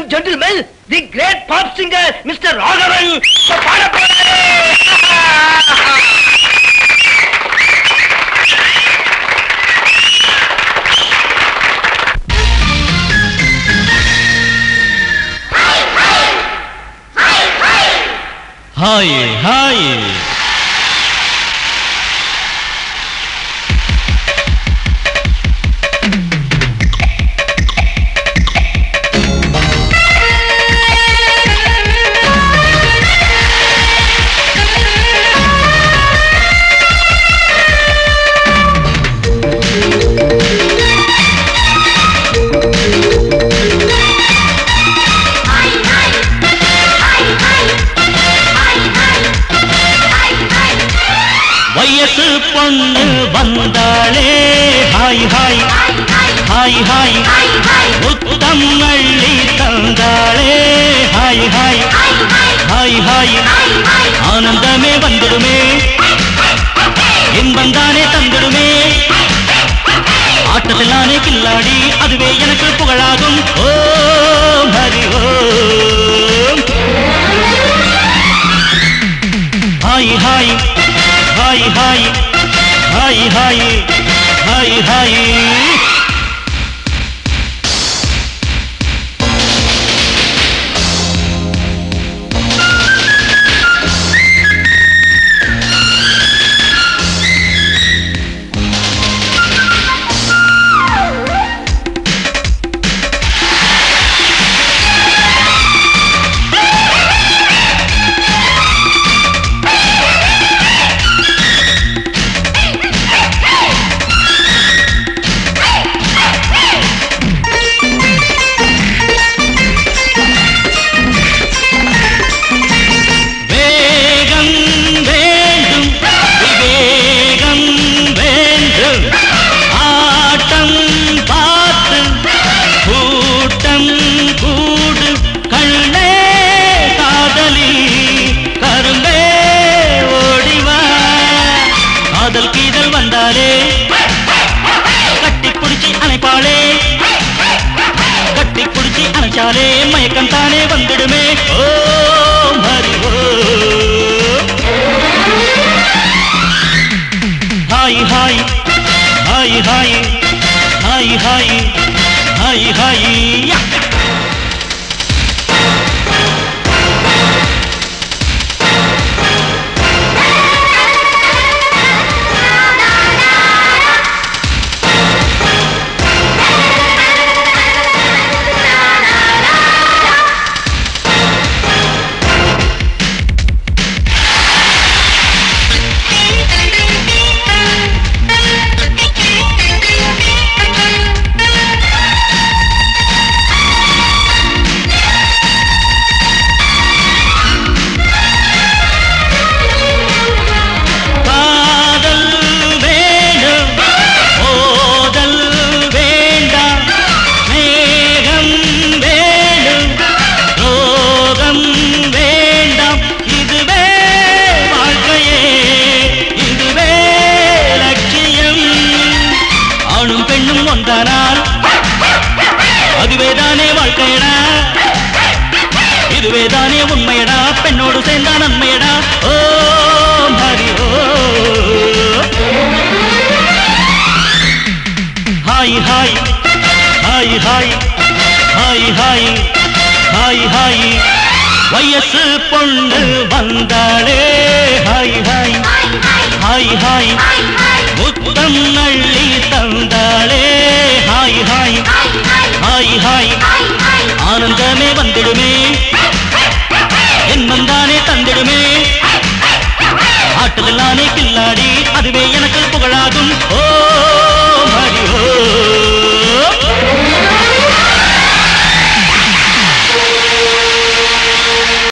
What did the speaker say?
and gentlemen, the great pop singer, Mr. Raghavan. Hi, hi. வயசு பொண்ணு வந்தாளே hi hi hi hi முத்தம் அள்ளி தந்தாளே ஹாய் ஹாய் ஹாய் ஹாய் ஆனந்தமே வந்துடுமே இன்பந்தானே தந்துடுமே ஆட்டத்தில் நானே கில்லாடி அதுவே எனக்கு புகழாகும் Om Hari Om hi hi hi hi hi hi hi hi அணைச்சாலே மயக்கம் தானே வந்துடுமே Om Hari Om hi hi hi hi hi hi hi hi அதுவேதானே வாழ்க்கையடா இதுவேதானே உண்மையடா பெண்ணோடு சேர்ந்தா நன்மையடா Om Hari Om hi hi hi hi hi hi hi hi வயசு பொண்ணு வந்தாளே ஹாய் ஹாய் ஹாய் ஹாய் முத்தம் அள்ளி தந்தாளே ஹாய் ஹாய் ஹாய் ஹாய் ஆனந்தமே வந்துடுமே என் வந்தானே தந்திடுமே ஆட்டத்தில் நானே